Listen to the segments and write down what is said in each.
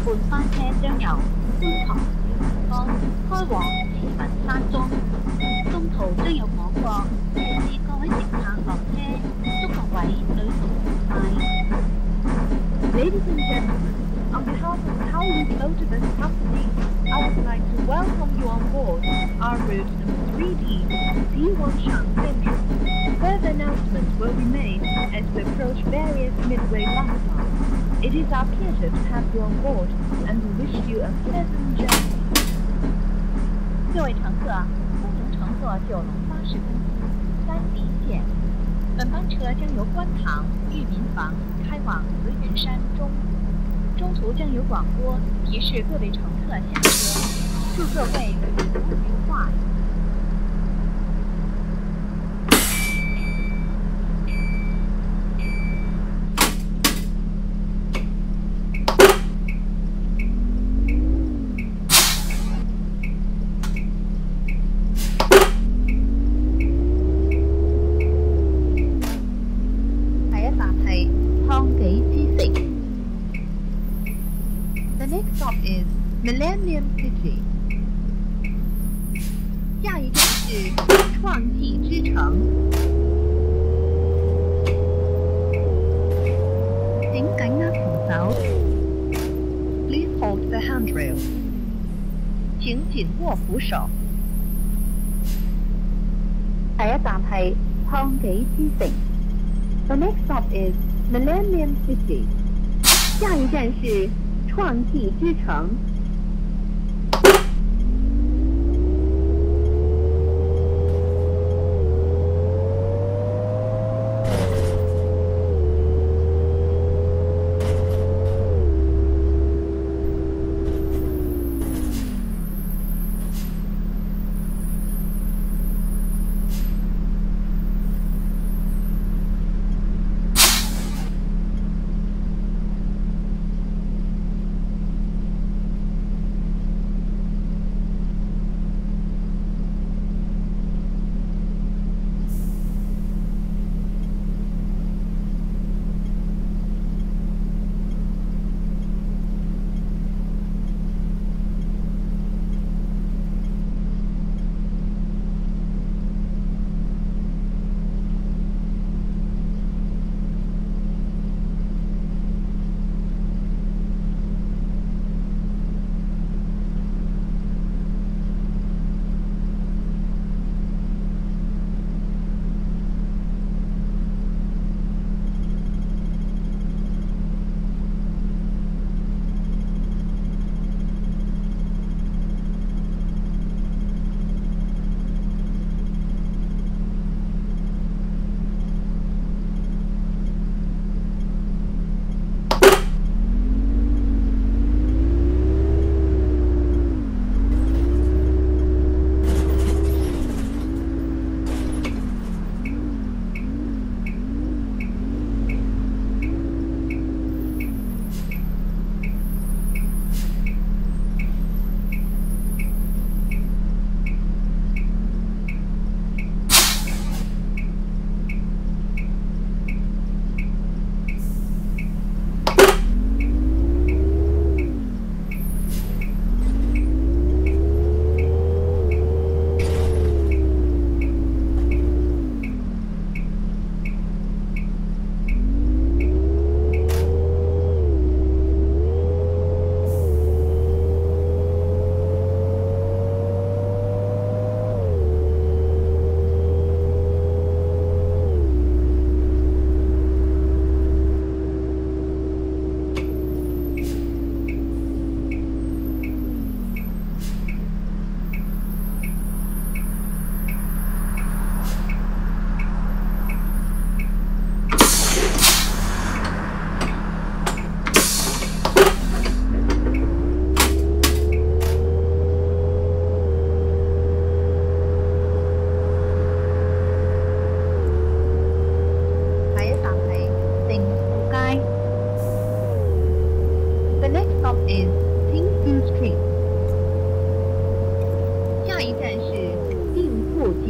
半班車將由觀塘小龍崗開往慈雲山莊，中途將有廣播提示各位乘客落車，祝各位旅途愉快。Ladies and gentlemen, on behalf of Kowloon Motor Bus Company, I would like to welcome you on board our route number 3D, C1 Shang Central. Further announcements will be made as we approach various midway platforms. It is our pleasure to have you on board, and we wish you a pleasant journey. 各位乘客，欢迎乘坐九龙巴士公司3D线。本班车将由观塘裕民坊开往慈云山中，中途将有广播提示各位乘客下车，祝各位旅途愉快。The next stop is Millennium City. 下一站是创纪之城。請緊握扶手。Please hold the handrail. 請緊握扶手。下一站係創紀之城。The next stop is Millennium City. 下一站是創紀之城。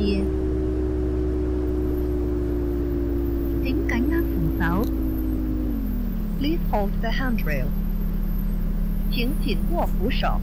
街。請緊握扶手。Please hold the handrail. 請緊握扶手。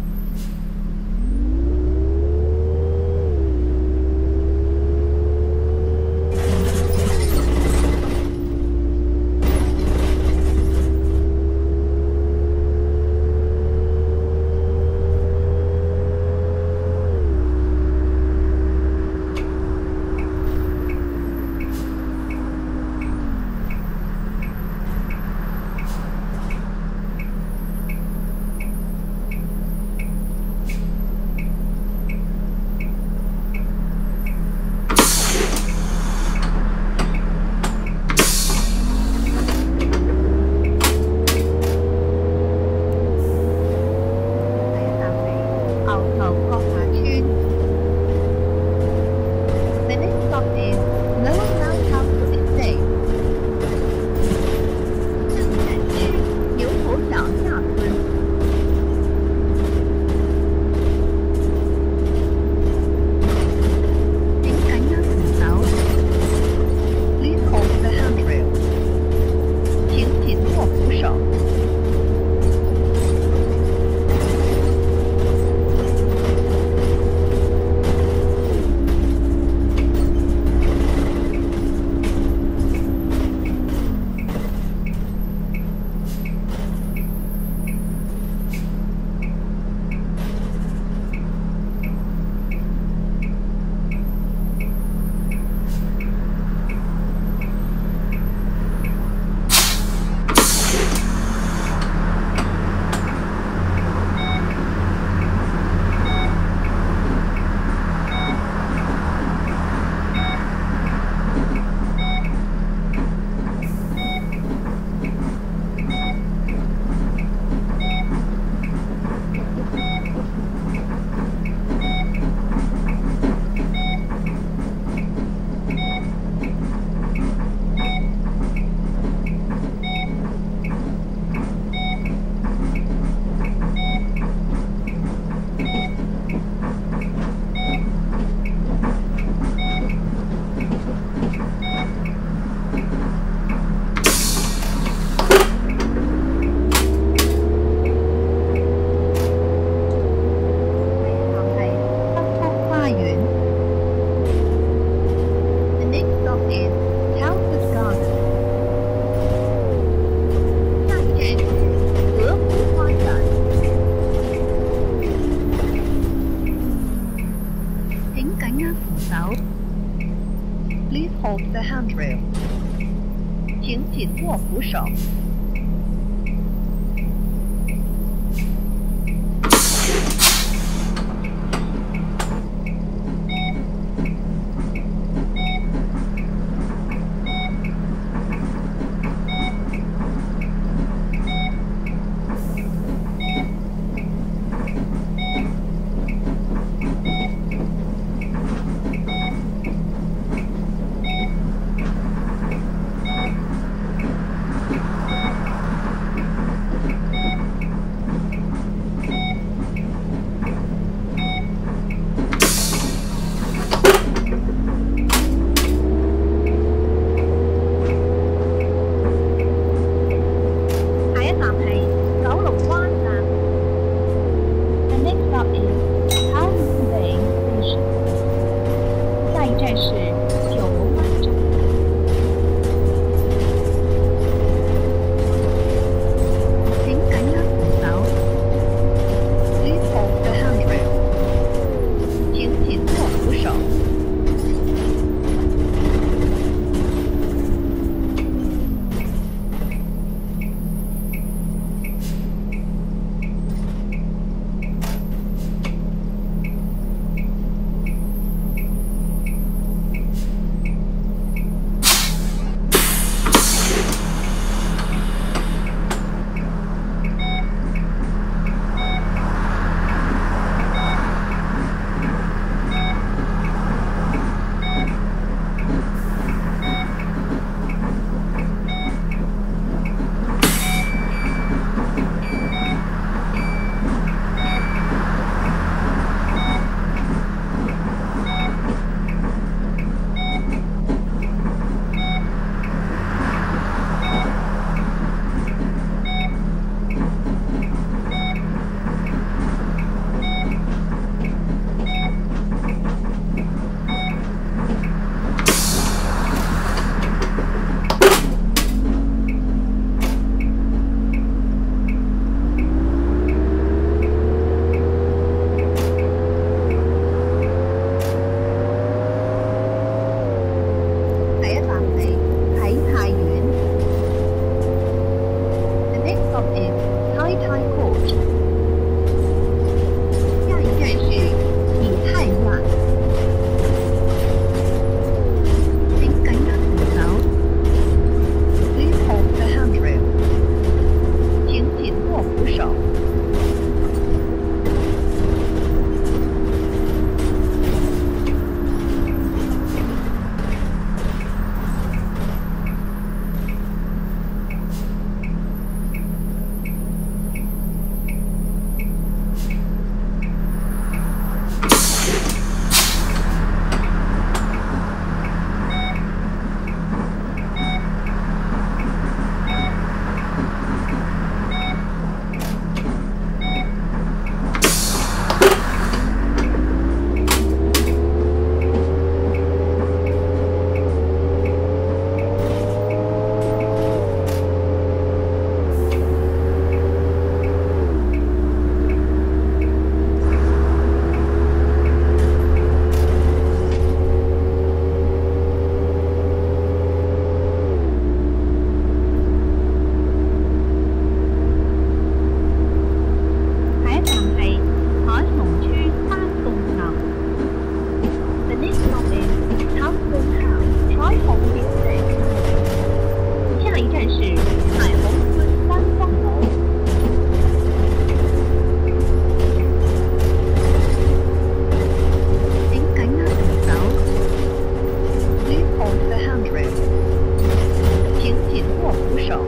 Please hold the handrail. 请紧握扶手。请紧握扶手。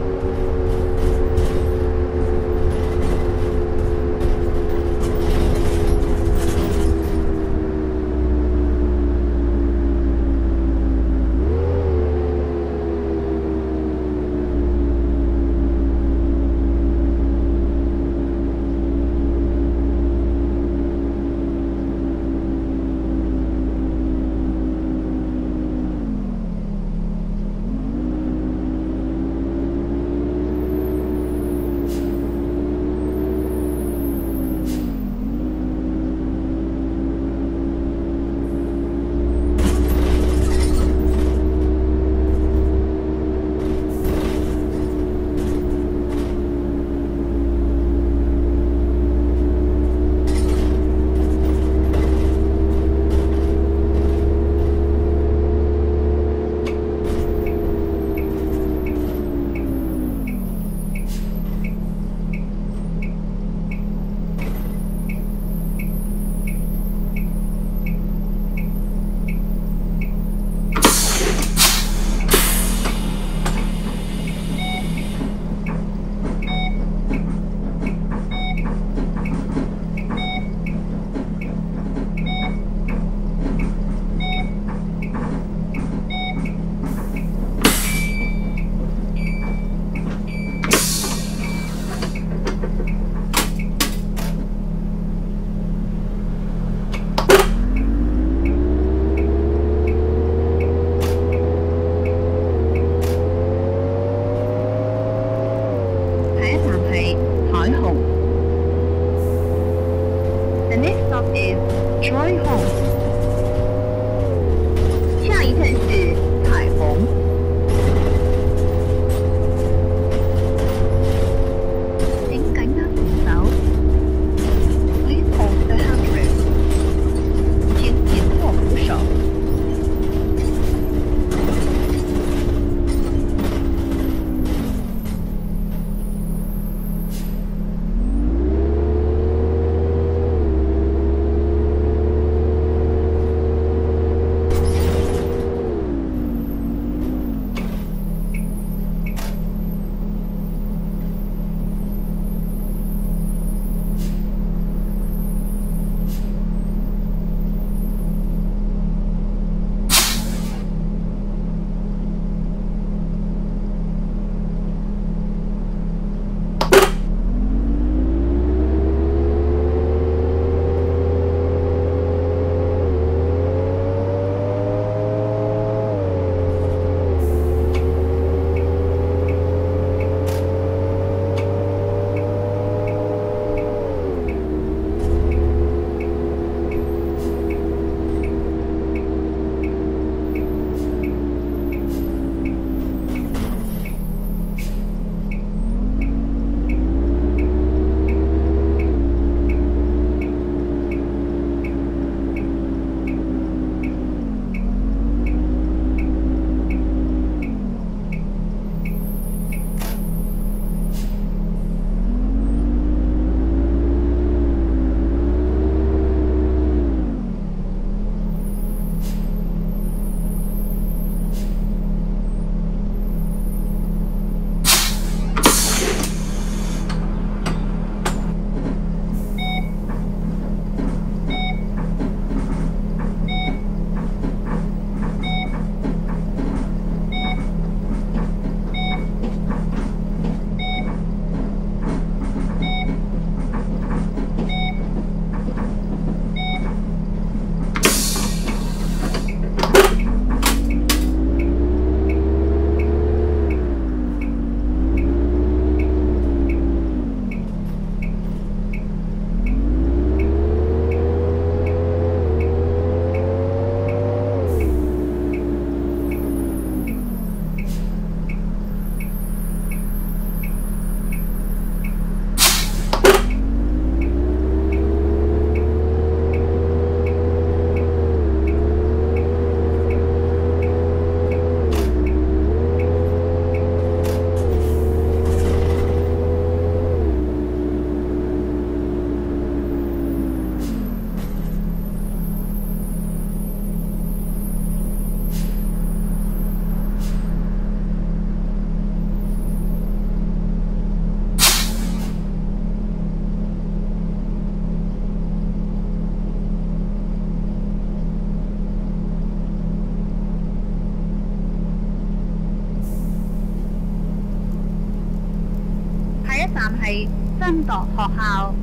站係真度學校。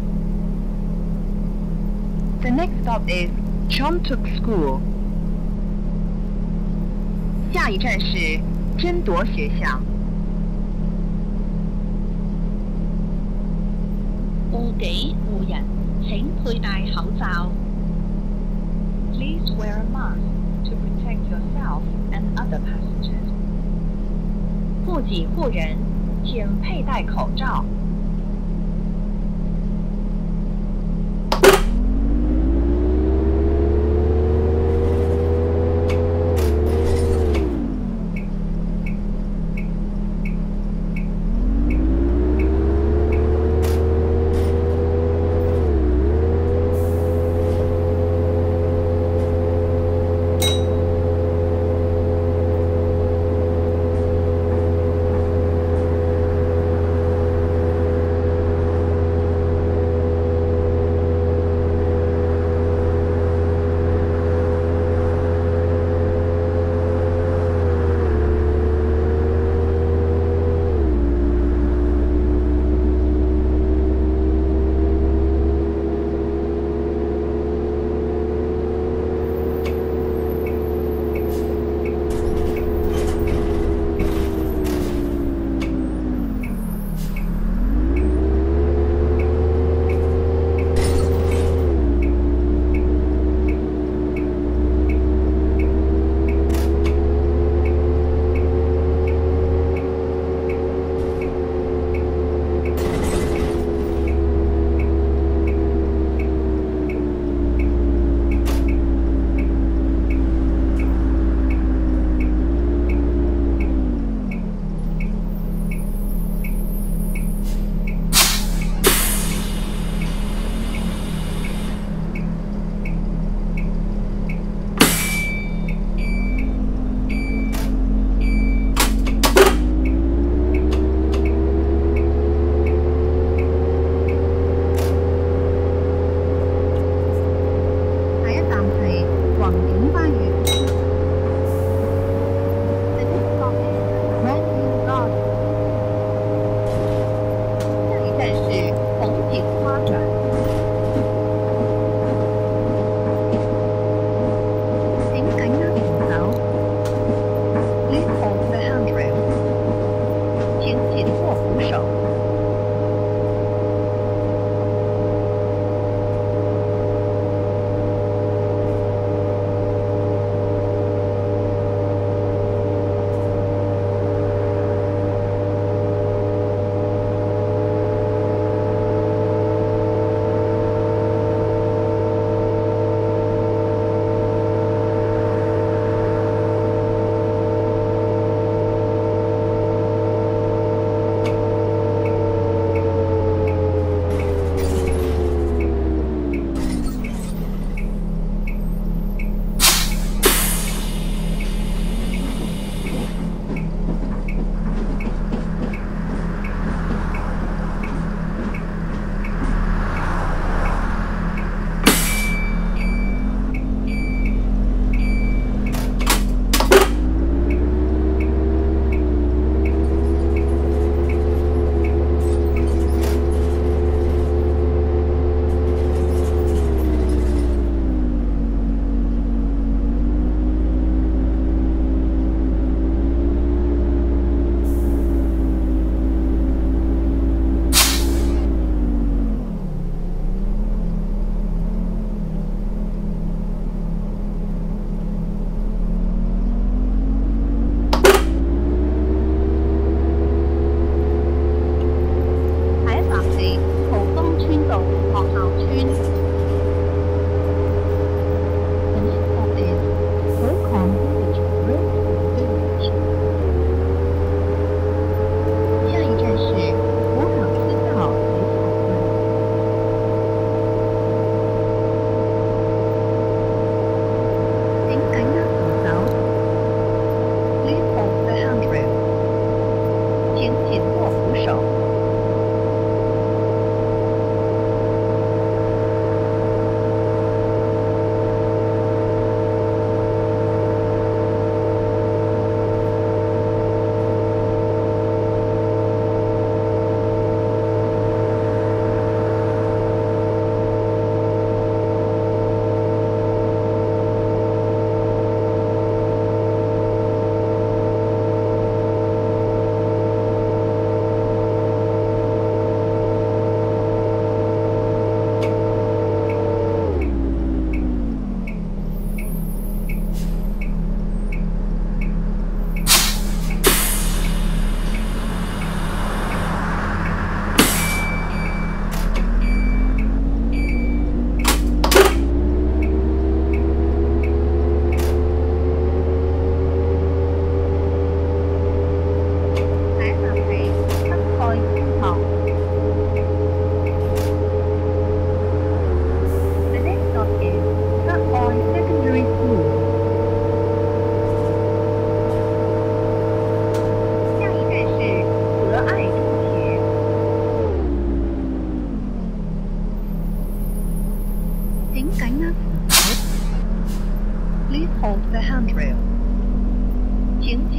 The next stop is Chontuk School。下一站是真铎学校。護己護人，請佩戴口罩。Please wear a mask to protect yourself and other passengers. 护己护人，请佩戴口罩。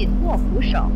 紧握扶手。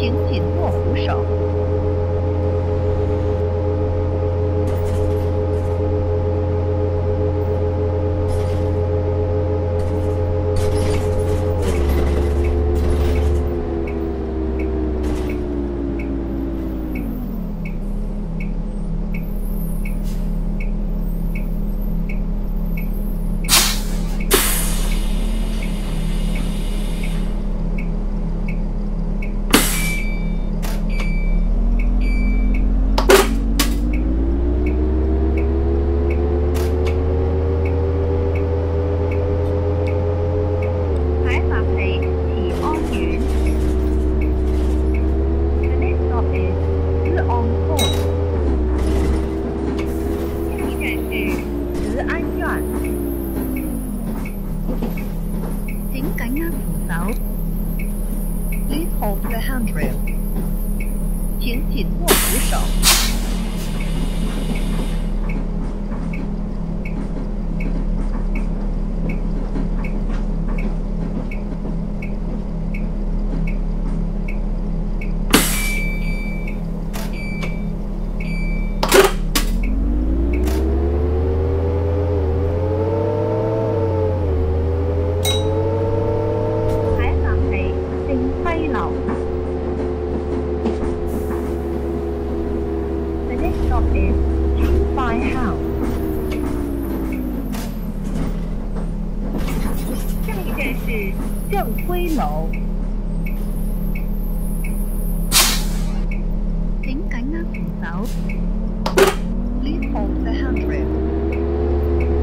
请紧握扶手。正辉楼，請緊握扶手。Please hold the handrail。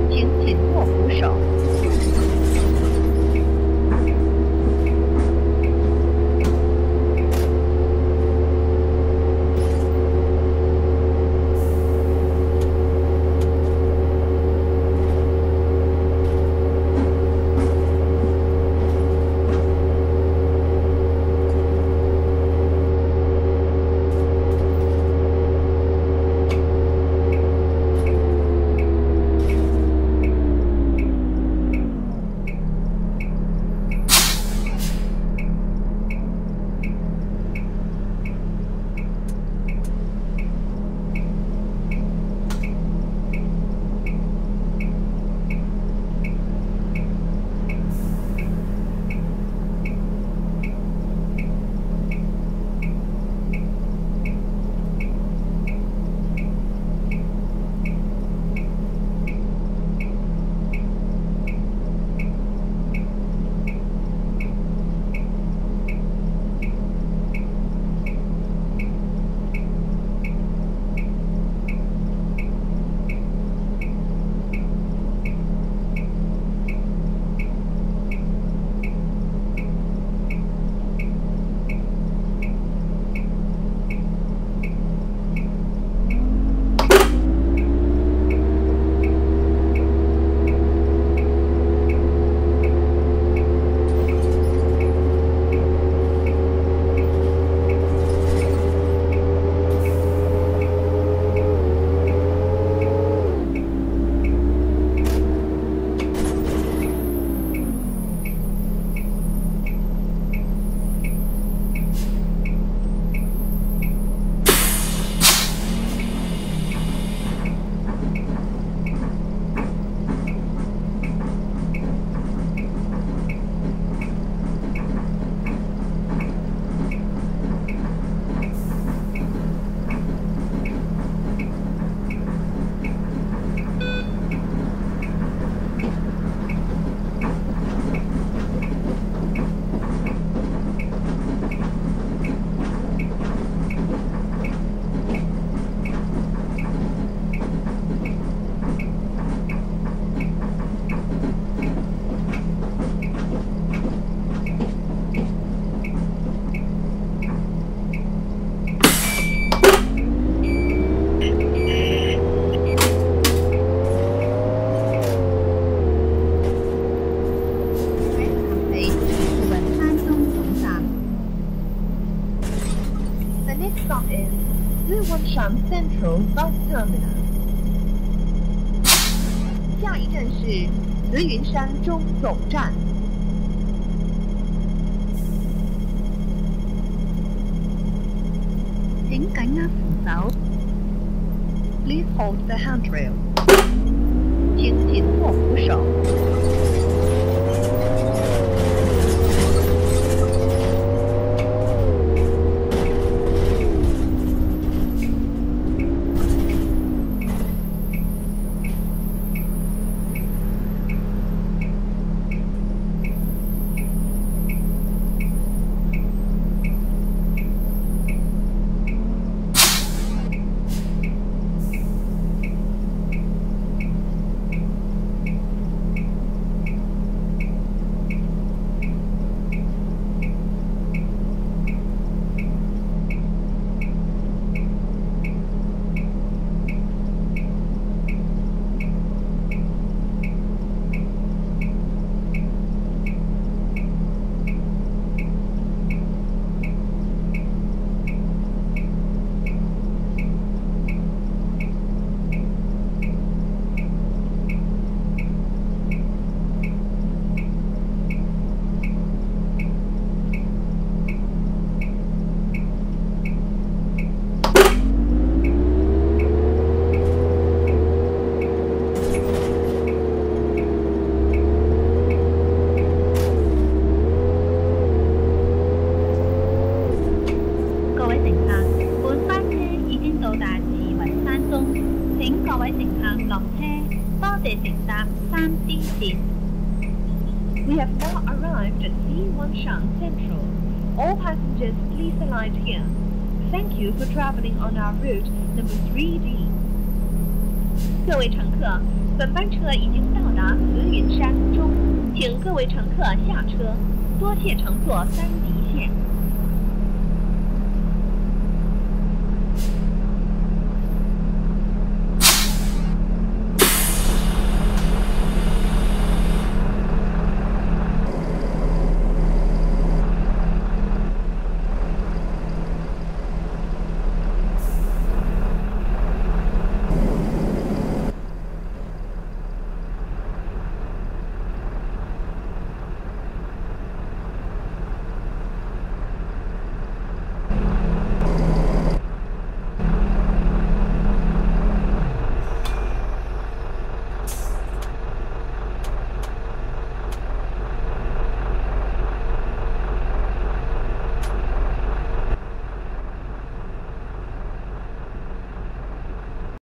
請緊握扶手。terminus. 下一站是慈云山中总站。請緊握扶手。Please hold the handrail. 請緊握扶手。We have now arrived at Diwanshan Central. All passengers please alight here. Thank you for traveling on our route number 3D. 各位乘客，本班车已经到达慈云山中，请各位乘客下车，多谢乘坐3D线。